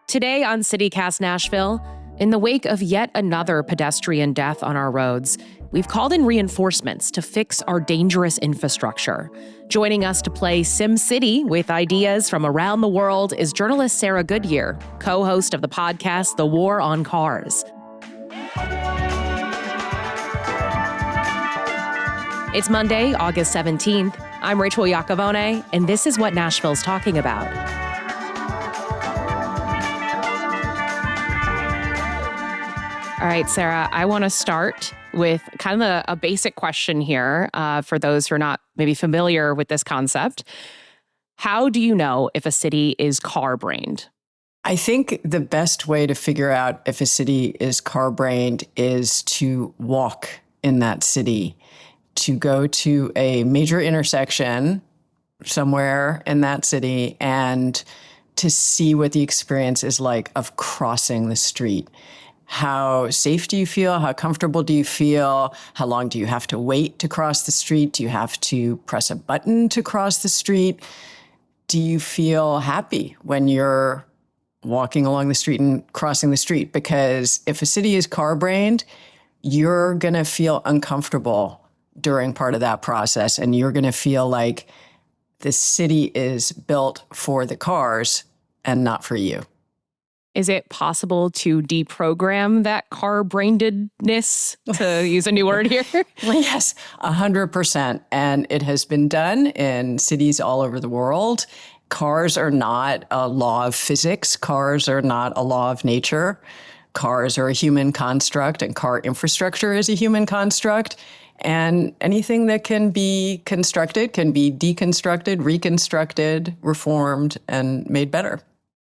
Today on CityCast Nashville, in the wake of yet another pedestrian death on our roads, we've called in reinforcements to fix our dangerous infrastructure. Joining us to play Sim City with ideas from around the world is journalist Sarah Goodyear, co-host of the podcast The War on Cars. It's Monday, August 17th. I'm Rachel Iacovone, and this is what Nashville's talking about. All right, Sarah, I want to start with kind of a basic question here for those who are not maybe familiar with this concept. How do you know if a city is car-brained? I think the best way to figure out if a city is car-brained is to walk in that city, to go to a major intersection somewhere in that city and to see what the experience is like of crossing the street. How safe do you feel? How comfortable do you feel? How long do you have to wait to cross the street? Do you have to press a button to cross the street? Do you feel happy when you're walking along the street and crossing the street? Because if a city is car-brained, you're going to feel uncomfortable during part of that process, and you're going to feel like the city is built for the cars and not for you. Is it possible to deprogram that car-brainedness, to use a new word here? Yes, 100%. And it has been done in cities all over the world. Cars are not a law of physics. Cars are not a law of nature. Cars are a human construct, and car infrastructure is a human construct. And anything that can be constructed can be deconstructed, reconstructed, reformed, and made better.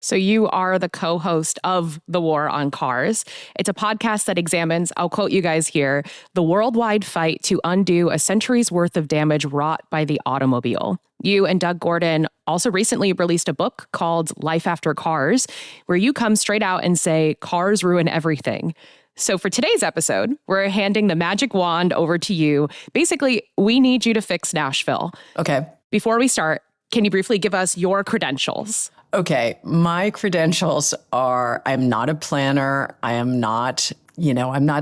So you are the co-host of The War on Cars. It's a podcast that examines, I'll quote you guys here, the worldwide fight to undo a century's worth of damage wrought by the automobile. You and Doug Gordon also recently released a book called Life After Cars, where you come straight out and say cars ruin everything. So for today's episode, we're handing the magic wand over to you. Basically, we need you to fix Nashville. Okay. Before we start, can you briefly give us your credentials? Okay, my credentials are I'm not a planner. I'm not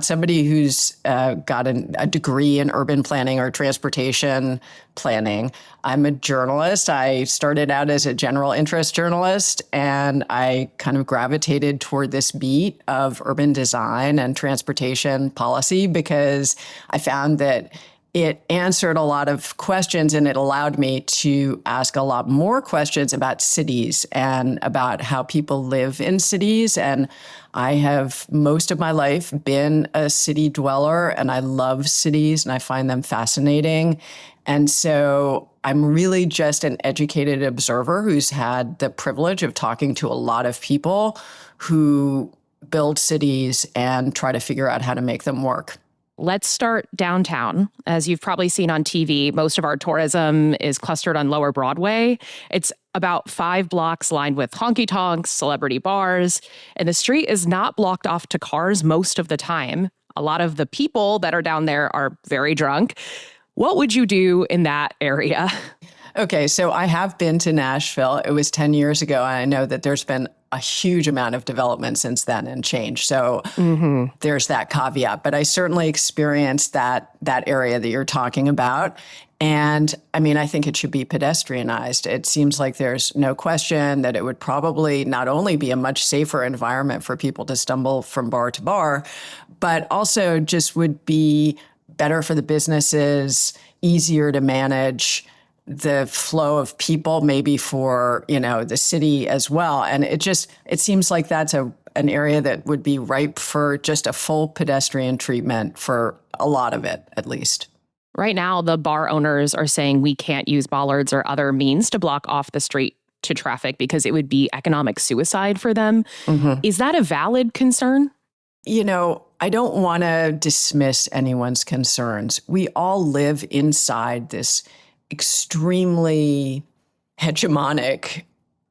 somebody who's got a degree in urban planning or transportation planning. I'm a journalist. I started out as a general interest journalist, and I kind of gravitated toward this beat of urban design and transportation policy because I found that it answered a lot of questions, and it allowed me to ask a lot more questions about cities and about how people live in cities. And I have most of my life been a city dweller, and I love cities and I find them fascinating. And so I'm really just an educated observer who's had the privilege of talking to a lot of people who build cities and try to figure out how to make them work. Let's start downtown. As you've probably seen on TV, most of our tourism is clustered on Lower Broadway. It's about 5 blocks lined with honky-tonks, celebrity bars, and the street is not blocked off to cars most of the time. A lot of the people that are down there are very drunk. What would you do in that area? Okay, so I have been to Nashville. It was 10 years ago, and I know that there's been a huge amount of development since then and change. So there's that caveat. But I certainly experienced that area that you're talking about. And I mean, I think it should be pedestrianized. It seems like there's no question that it would probably not only be a much safer environment for people to stumble from bar to bar, but also just would be better for the businesses, easier to manage the flow of people, maybe for, the city as well. And it seems like that's an area that would be ripe for just a full pedestrian treatment for a lot of it, at least. Right now, the bar owners are saying we can't use bollards or other means to block off the street to traffic because it would be economic suicide for them. Mm-hmm. Is that a valid concern? I don't want to dismiss anyone's concerns. We all live inside this extremely hegemonic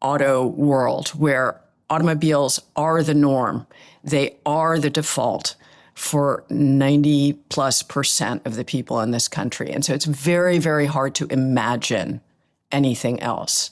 auto world where automobiles are the norm. They are the default for 90+% of the people in this country. And so it's very, very hard to imagine anything else.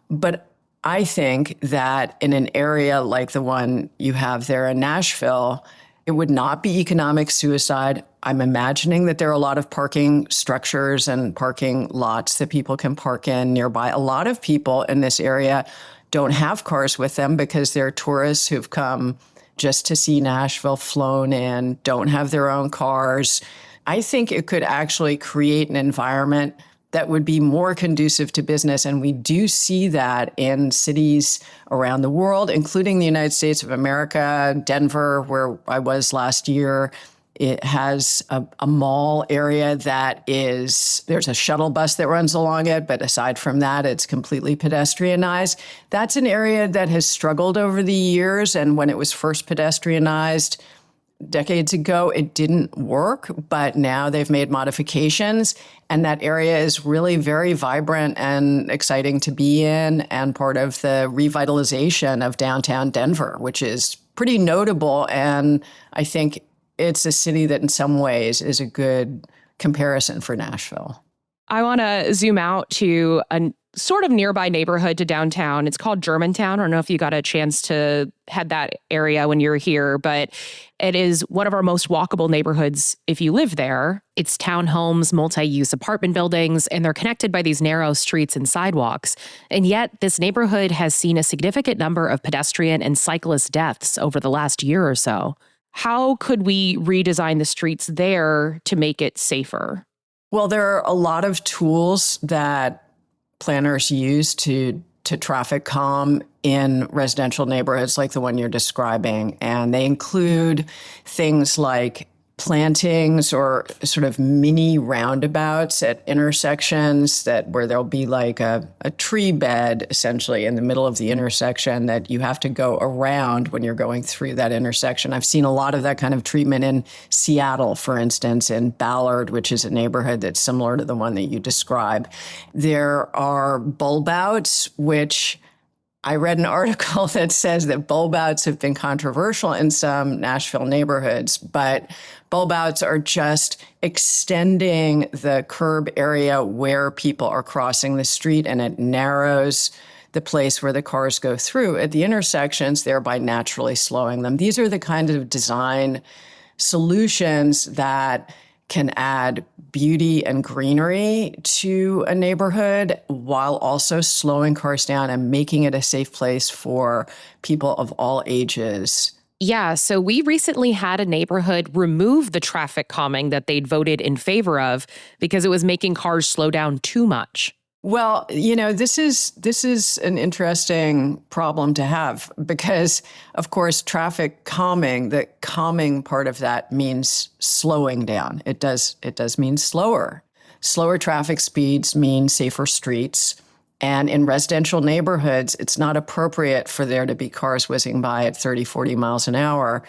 But I think that in an area like the one you have there in Nashville, it would not be economic suicide. I'm imagining that there are a lot of parking structures and parking lots that people can park in nearby. A lot of people in this area don't have cars with them because they're tourists who've come just to see Nashville, flown in, don't have their own cars. I think it could actually create an environment that would be more conducive to business. And we do see that in cities around the world, including the United States of America, Denver, where I was last year. It has a mall area there's a shuttle bus that runs along it, but aside from that, it's completely pedestrianized. That's an area that has struggled over the years. And when it was first pedestrianized decades ago, it didn't work, but now they've made modifications. And that area is really very vibrant and exciting to be in, and part of the revitalization of downtown Denver, which is pretty notable. And I think it's a city that in some ways is a good comparison for Nashville. I want to zoom out to a sort of nearby neighborhood to downtown. It's called Germantown. I don't know if you got a chance to head that area when you were here, but it is one of our most walkable neighborhoods if you live there. It's townhomes, multi-use apartment buildings, and they're connected by these narrow streets and sidewalks. And yet, this neighborhood has seen a significant number of pedestrian and cyclist deaths over the last year or so. How could we redesign the streets there to make it safer? Well, there are a lot of tools that planners use to traffic calm in residential neighborhoods like the one you're describing. And they include things like plantings or sort of mini roundabouts at intersections where there'll be like a tree bed essentially in the middle of the intersection that you have to go around when you're going through that intersection. I've seen a lot of that kind of treatment in Seattle, for instance, in Ballard, which is a neighborhood that's similar to the one that you describe. There are bulb outs, which I read an article that says that bulb outs have been controversial in some Nashville neighborhoods, but bulb outs are just extending the curb area where people are crossing the street, and it narrows the place where the cars go through at the intersections, thereby naturally slowing them. These are the kind of design solutions that can add beauty and greenery to a neighborhood while also slowing cars down and making it a safe place for people of all ages. Yeah, so we recently had a neighborhood remove the traffic calming that they'd voted in favor of because it was making cars slow down too much. Well, this is an interesting problem to have because, of course, traffic calming, the calming part of that means slowing down. It does mean slower. Slower traffic speeds mean safer streets. And in residential neighborhoods, it's not appropriate for there to be cars whizzing by at 30, 40 miles an hour.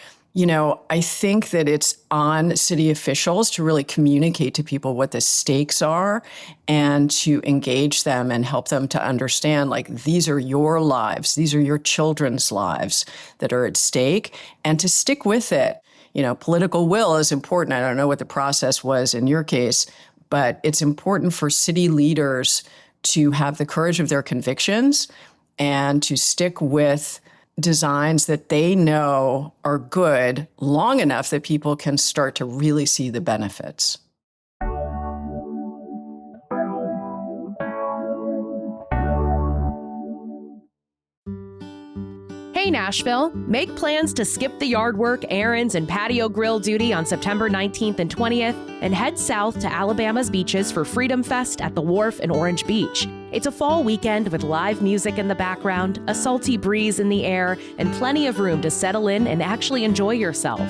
I think that it's on city officials to really communicate to people what the stakes are and to engage them and help them to understand, like, these are your lives, these are your children's lives that are at stake, and to stick with it. Political will is important. I don't know what the process was in your case, but it's important for city leaders to have the courage of their convictions and to stick with designs that they know are good long enough that people can start to really see the benefits. Hey, Nashville, make plans to skip the yard work, errands, and patio grill duty on September 19th and 20th and head south to Alabama's beaches for Freedom Fest at the Wharf in Orange Beach. It's a fall weekend with live music in the background, a salty breeze in the air, and plenty of room to settle in and actually enjoy yourself.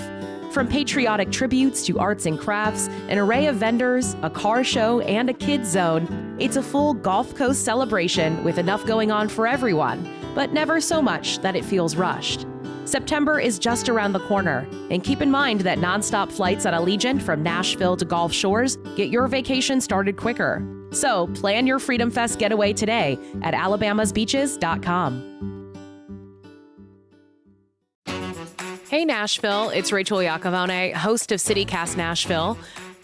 From patriotic tributes to arts and crafts, an array of vendors, a car show, and a kids zone, it's a full Gulf Coast celebration with enough going on for everyone, but never so much that it feels rushed. September is just around the corner, and keep in mind that nonstop flights at Allegiant from Nashville to Gulf Shores get your vacation started quicker. So plan your Freedom Fest getaway today at alabamasbeaches.com. Hey Nashville, it's Rachel Iacovone, host of CityCast Nashville.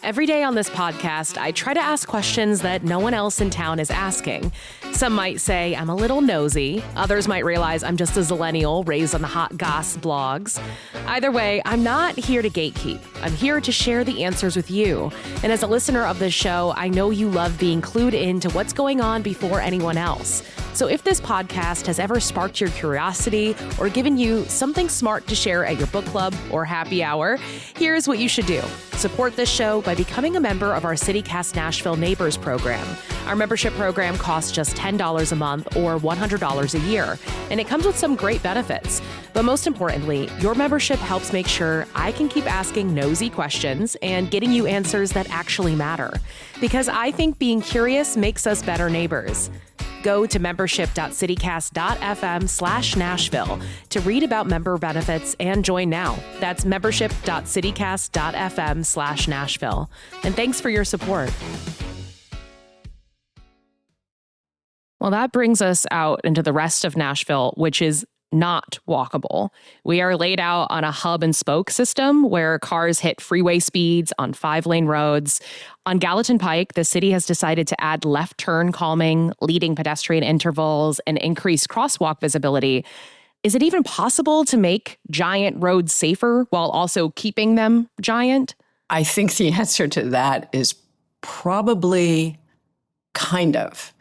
Every day on this podcast, I try to ask questions that no one else in town is asking. Some might say I'm a little nosy. Others might realize I'm just a zillennial raised on the hot goss blogs. Either way, I'm not here to gatekeep. I'm here to share the answers with you. And as a listener of this show, I know you love being clued into what's going on before anyone else. So if this podcast has ever sparked your curiosity or given you something smart to share at your book club or happy hour, here's what you should do. Support this show by becoming a member of our CityCast Nashville Neighbors program. Our membership program costs just $10 a month or $100 a year, and it comes with some great benefits. But most importantly, your membership helps make sure I can keep asking nosy questions and getting you answers that actually matter. Because I think being curious makes us better neighbors. Go to membership.citycast.fm/Nashville to read about member benefits and join now. That's membership.citycast.fm/Nashville. And thanks for your support. Well, that brings us out into the rest of Nashville, which is not walkable. We are laid out on a hub and spoke system where cars hit freeway speeds on 5-lane roads. On Gallatin Pike, the city has decided to add left turn calming, leading pedestrian intervals, and increased crosswalk visibility. Is it even possible to make giant roads safer while also keeping them giant? I think the answer to that is probably kind of.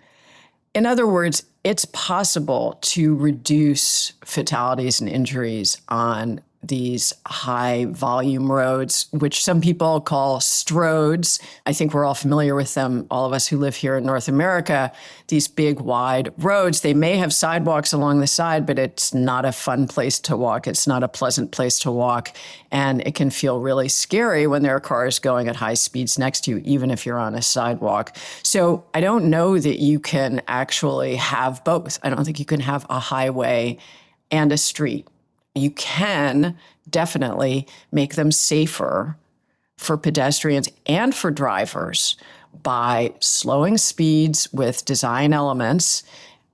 In other words, it's possible to reduce fatalities and injuries on these high volume roads, which some people call stroads. I think we're all familiar with them, all of us who live here in North America, these big wide roads. They may have sidewalks along the side, but it's not a fun place to walk. It's not a pleasant place to walk. And it can feel really scary when there are cars going at high speeds next to you, even if you're on a sidewalk. So I don't know that you can actually have both. I don't think you can have a highway and a street. You can definitely make them safer for pedestrians and for drivers by slowing speeds with design elements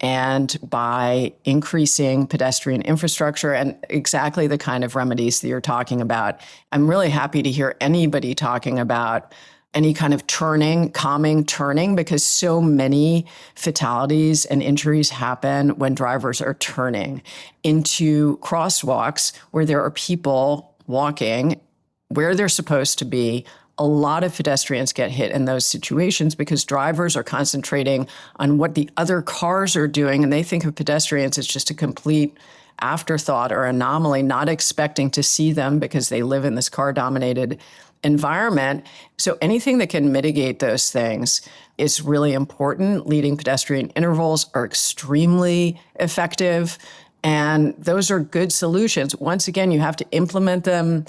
and by increasing pedestrian infrastructure and exactly the kind of remedies that you're talking about. I'm really happy to hear anybody talking about any kind of calming turning, because so many fatalities and injuries happen when drivers are turning into crosswalks where there are people walking where they're supposed to be. A lot of pedestrians get hit in those situations because drivers are concentrating on what the other cars are doing, and they think of pedestrians as just a complete afterthought or anomaly, not expecting to see them because they live in this car-dominated environment. So anything that can mitigate those things is really important. Leading pedestrian intervals are extremely effective, and those are good solutions. Once again, you have to implement them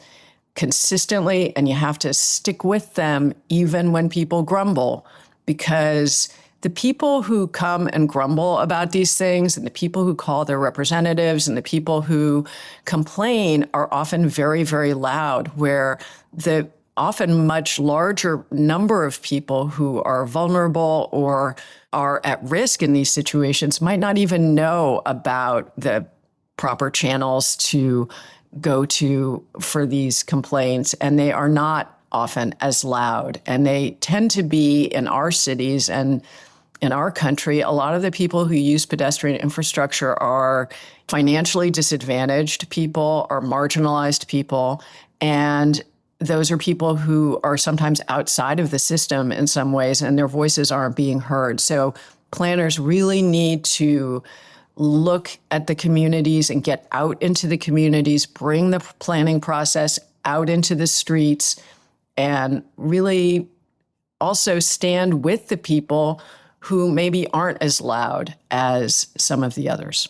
consistently, and you have to stick with them even when people grumble, because the people who come and grumble about these things and the people who call their representatives and the people who complain are often very, very loud, where the often much larger number of people who are vulnerable or are at risk in these situations might not even know about the proper channels to go to for these complaints, and they are not often as loud. And they tend to be in our cities and in our country, a lot of the people who use pedestrian infrastructure are financially disadvantaged people, are marginalized people, and those are people who are sometimes outside of the system in some ways, and their voices aren't being heard. So planners really need to look at the communities and get out into the communities, bring the planning process out into the streets, and really also stand with the people who maybe aren't as loud as some of the others.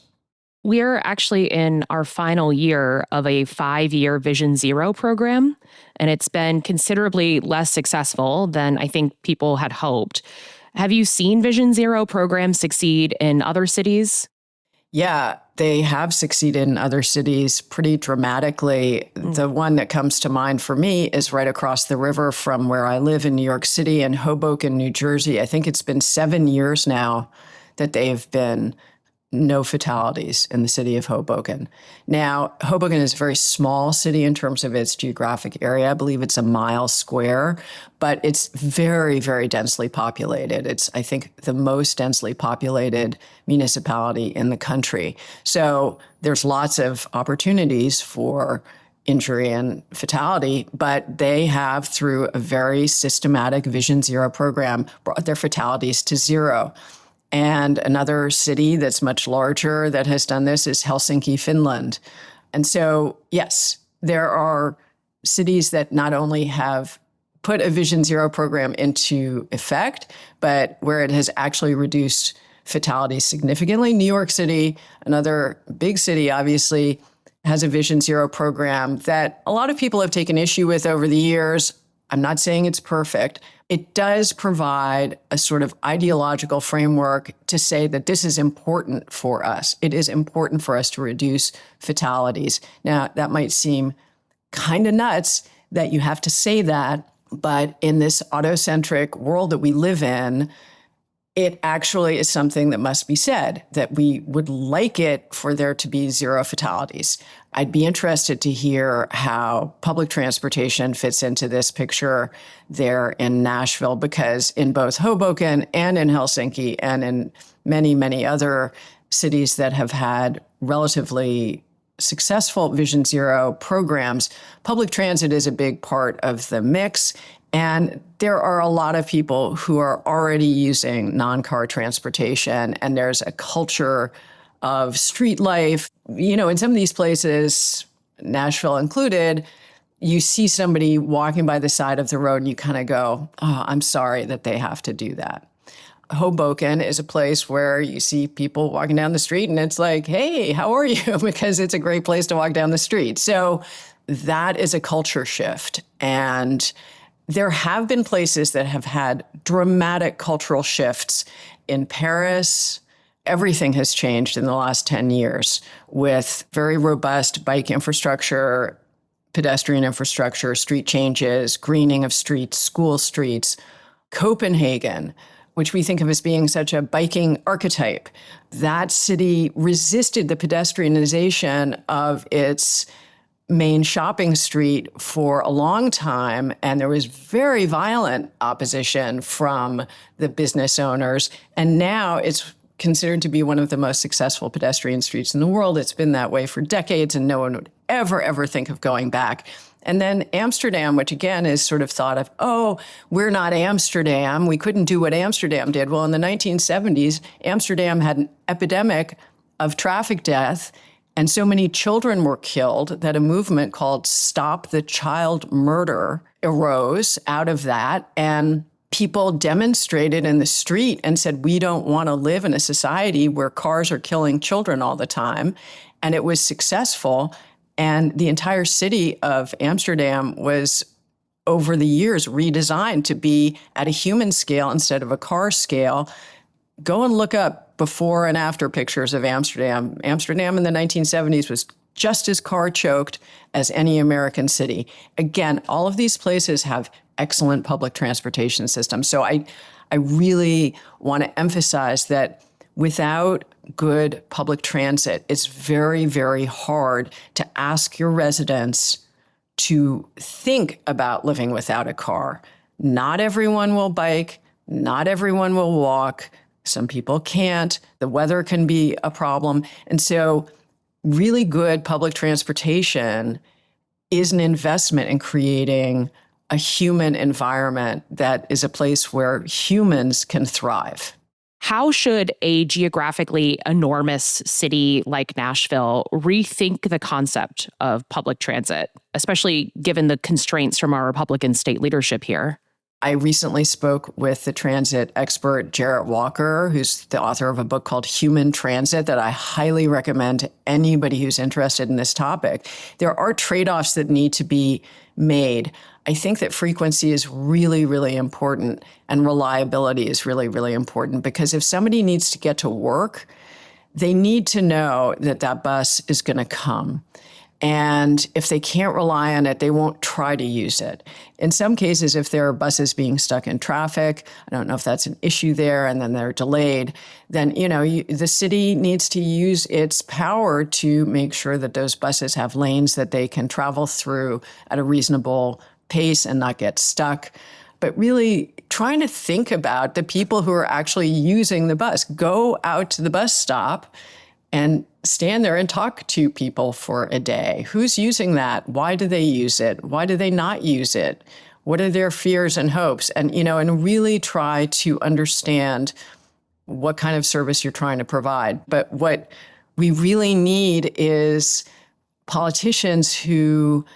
We're actually in our final year of a 5-year Vision Zero program, and it's been considerably less successful than I think people had hoped. Have you seen Vision Zero programs succeed in other cities? Yeah, they have succeeded in other cities pretty dramatically. The one that comes to mind for me is right across the river from where I live in New York City, in Hoboken, New Jersey. I think it's been 7 years now that they've been no fatalities in the city of Hoboken. Now, Hoboken is a very small city in terms of its geographic area. I believe it's a mile square, but it's very, very densely populated. It's, I think, the most densely populated municipality in the country. So there's lots of opportunities for injury and fatality, but they have, through a very systematic Vision Zero program, brought their fatalities to zero. And another city that's much larger that has done this is Helsinki, Finland. And so, yes, there are cities that not only have put a Vision Zero program into effect, but where it has actually reduced fatalities significantly. New York City, another big city, obviously, has a Vision Zero program that a lot of people have taken issue with over the years. I'm not saying it's perfect. It does provide a sort of ideological framework to say that this is important for us. It is important for us to reduce fatalities. Now, that might seem kind of nuts that you have to say that, but in this autocentric world that we live in, it actually is something that must be said, that we would like it for there to be zero fatalities. I'd be interested to hear how public transportation fits into this picture there in Nashville, because in both Hoboken and in Helsinki and in many, many other cities that have had relatively successful Vision Zero programs, public transit is a big part of the mix. And there are a lot of people who are already using non-car transportation, and there's a culture of street life. You know, in some of these places, Nashville included, you see somebody walking by the side of the road and you kind of go, oh, I'm sorry that they have to do that. Hoboken is a place where you see people walking down the street and it's like, hey, how are you? Because it's a great place to walk down the street. So that is a culture shift. And there have been places that have had dramatic cultural shifts. In Paris, everything has changed in the last 10 years with very robust bike infrastructure, pedestrian infrastructure, street changes, greening of streets, school streets. Copenhagen, which we think of as being such a biking archetype, that city resisted the pedestrianization of its main shopping street for a long time, and there was very violent opposition from the business owners. And now it's considered to be one of the most successful pedestrian streets in the world. It's been that way for decades, and no one would ever think of going back. And then Amsterdam, which again is sort of thought of, oh, we're not Amsterdam. We couldn't do what Amsterdam did. Well, in the 1970s, Amsterdam had an epidemic of traffic death, and so many children were killed that a movement called Stop the Child Murder arose out of that. And people demonstrated in the street and said, we don't want to live in a society where cars are killing children all the time. And it was successful. And the entire city of Amsterdam was, over the years, redesigned to be at a human scale instead of a car scale. Go and look up before and after pictures of Amsterdam. Amsterdam in the 1970s was just as car choked as any American city. Again, all of these places have excellent public transportation systems. So I really want to emphasize that without good public transit, it's very, very hard to ask your residents to think about living without a car. Not everyone will bike. Not everyone will walk. Some people can't. The weather can be a problem. And so really good public transportation is an investment in creating a human environment that is a place where humans can thrive. How should a geographically enormous city like Nashville rethink the concept of public transit, especially given the constraints from our Republican state leadership here? I recently spoke with the transit expert Jarrett Walker, who's the author of a book called Human Transit that I highly recommend to anybody who's interested in this topic. There are trade-offs that need to be made. I think that frequency is really, really important, and reliability is really, really important, because if somebody needs to get to work, they need to know that that bus is going to come. And if they can't rely on it, they won't try to use it. In some cases, if there are buses being stuck in traffic, I don't know if that's an issue there, and then they're delayed, then, the city needs to use its power to make sure that those buses have lanes that they can travel through at a reasonable pace and not get stuck. But really trying to think about the people who are actually using the bus. Go out to the bus stop and stand there and talk to people for a day. Who's using that? Why do they use it? Why do they not use it? What are their fears and hopes? And, and really try to understand what kind of service you're trying to provide. But what we really need is politicians who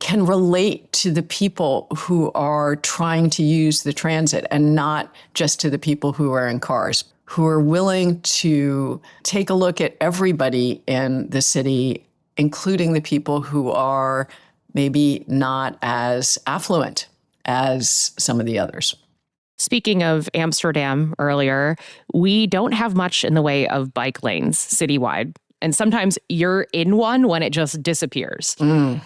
can relate to the people who are trying to use the transit and not just to the people who are in cars, who are willing to take a look at everybody in the city, including the people who are maybe not as affluent as some of the others. Speaking of Amsterdam earlier, we don't have much in the way of bike lanes citywide. And sometimes you're in one when it just disappears.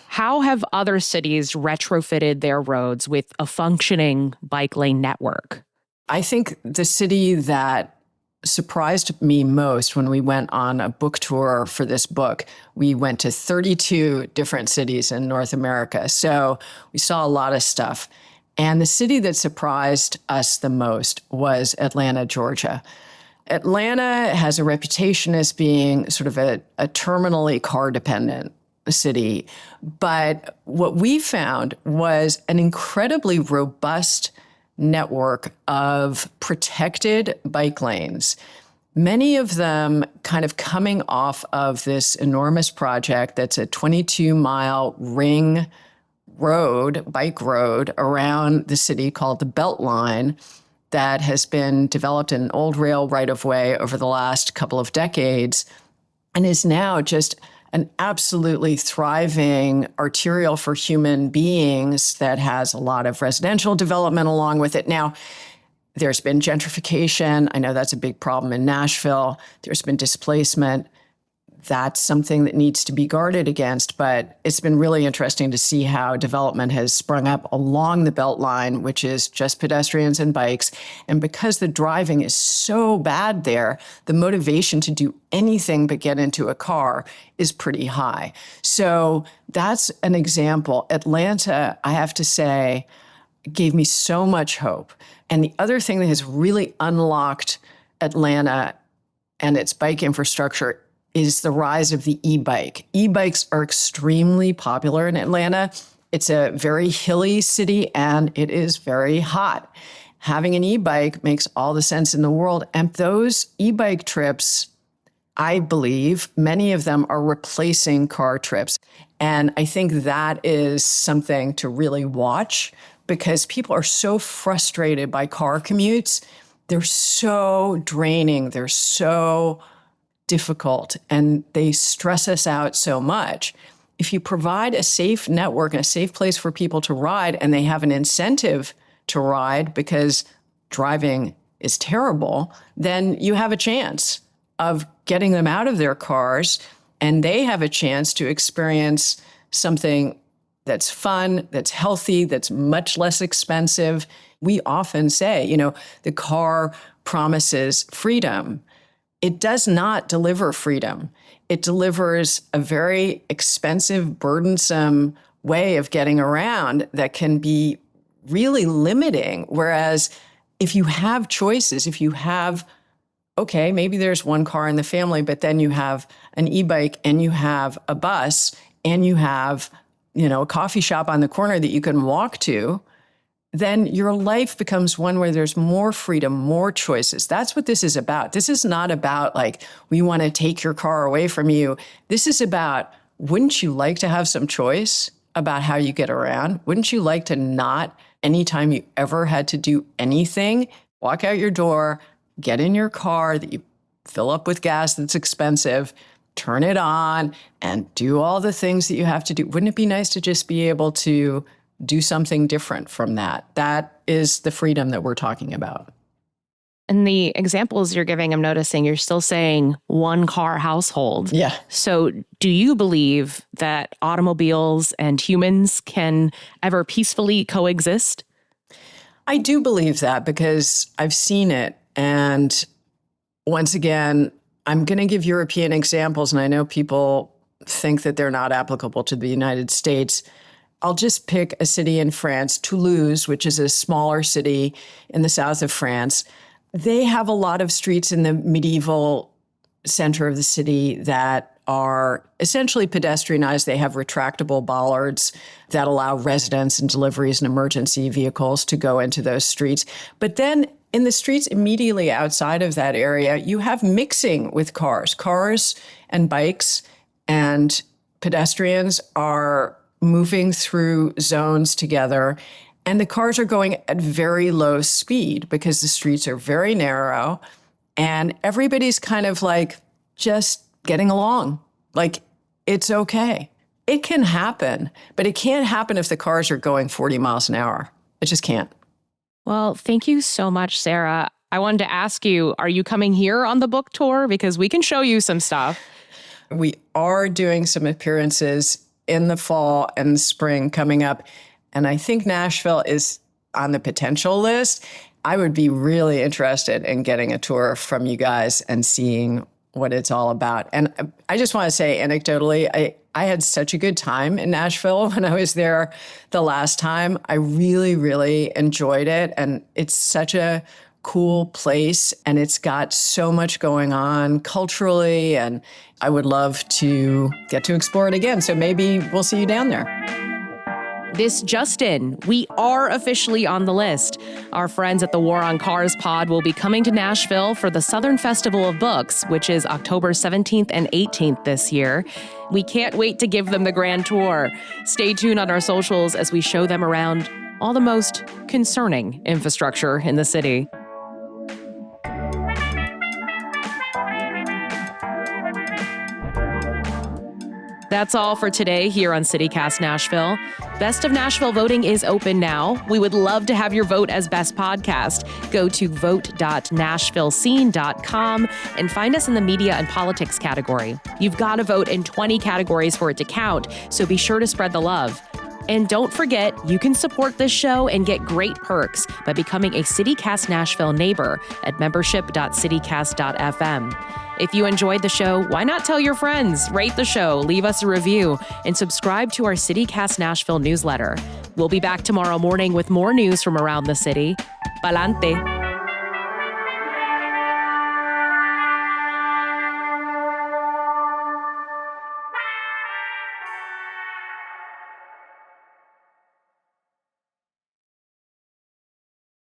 How have other cities retrofitted their roads with a functioning bike lane network? I think the city that surprised me most when we went on a book tour for this book, we went to 32 different cities in North America. So we saw a lot of stuff. And the city that surprised us the most was Atlanta, Georgia. Atlanta has a reputation as being sort of a terminally car-dependent city. But what we found was an incredibly robust network of protected bike lanes, many of them kind of coming off of this enormous project that's a 22-mile ring road, bike road around the city called the Beltline, that has been developed in an old rail right-of-way over the last couple of decades and is now just an absolutely thriving arterial for human beings that has a lot of residential development along with it. Now, there's been gentrification. I know that's a big problem in Nashville. There's been displacement. That's something that needs to be guarded against, but it's been really interesting to see how development has sprung up along the Beltline, which is just pedestrians and bikes. And because the driving is so bad there, the motivation to do anything but get into a car is pretty high. So that's an example. Atlanta, I have to say, gave me so much hope. And the other thing that has really unlocked Atlanta and its bike infrastructure is the rise of the e-bike. E-bikes are extremely popular in Atlanta. It's a very hilly city and it is very hot. Having an e-bike makes all the sense in the world. And those e-bike trips, I believe, many of them are replacing car trips. And I think that is something to really watch because people are so frustrated by car commutes. They're so draining. They're so difficult and they stress us out so much. If you provide a safe network and a safe place for people to ride and they have an incentive to ride because driving is terrible, then you have a chance of getting them out of their cars and they have a chance to experience something that's fun, that's healthy, that's much less expensive. We often say, the car promises freedom. It does not deliver freedom. It delivers a very expensive, burdensome way of getting around that can be really limiting. Whereas if you have choices, if you have, okay, maybe there's one car in the family, but then you have an e-bike and you have a bus and you have, a coffee shop on the corner that you can walk to, then your life becomes one where there's more freedom, more choices. That's what this is about. This is not about we want to take your car away from you. This is about, wouldn't you like to have some choice about how you get around? Wouldn't you like to not, anytime you ever had to do anything, walk out your door, get in your car that you fill up with gas that's expensive, turn it on, and do all the things that you have to do? Wouldn't it be nice to just be able to do something different from that? That is the freedom that we're talking about. In the examples you're giving, I'm noticing you're still saying one car household. Yeah. So do you believe that automobiles and humans can ever peacefully coexist? I do believe that because I've seen it. And once again, I'm going to give European examples, and I know people think that they're not applicable to the United States. I'll just pick a city in France, Toulouse, which is a smaller city in the south of France. They have a lot of streets in the medieval center of the city that are essentially pedestrianized. They have retractable bollards that allow residents and deliveries and emergency vehicles to go into those streets. But then in the streets immediately outside of that area, you have mixing with cars and bikes, and pedestrians are moving through zones together. And the cars are going at very low speed because the streets are very narrow and everybody's kind of like just getting along. Like, it's okay. It can happen, but it can't happen if the cars are going 40 miles an hour. It just can't. Well, thank you so much, Sarah. I wanted to ask you, are you coming here on the book tour? Because we can show you some stuff. We are doing some appearances in the fall and spring coming up. And I think Nashville is on the potential list. I would be really interested in getting a tour from you guys and seeing what it's all about. And I just want to say anecdotally, I had such a good time in Nashville when I was there the last time. I really, really enjoyed it. And it's such a cool place, and it's got so much going on culturally, and I would love to get to explore it again. So maybe we'll see you down there. This just in, we are officially on the list. Our friends at the War on Cars pod will be coming to Nashville for the Southern Festival of Books, which is October 17th and 18th this year. We can't wait to give them the grand tour. Stay tuned on our socials as we show them around all the most concerning infrastructure in the city. That's all for today here on CityCast Nashville. Best of Nashville voting is open now. We would love to have your vote as best podcast. Go to vote.nashvillescene.com and find us in the media and politics category. You've got to vote in 20 categories for it to count, so be sure to spread the love. And don't forget, you can support this show and get great perks by becoming a CityCast Nashville neighbor at membership.citycast.fm. If you enjoyed the show, why not tell your friends, rate the show, leave us a review, and subscribe to our CityCast Nashville newsletter. We'll be back tomorrow morning with more news from around the city. Pa'lante.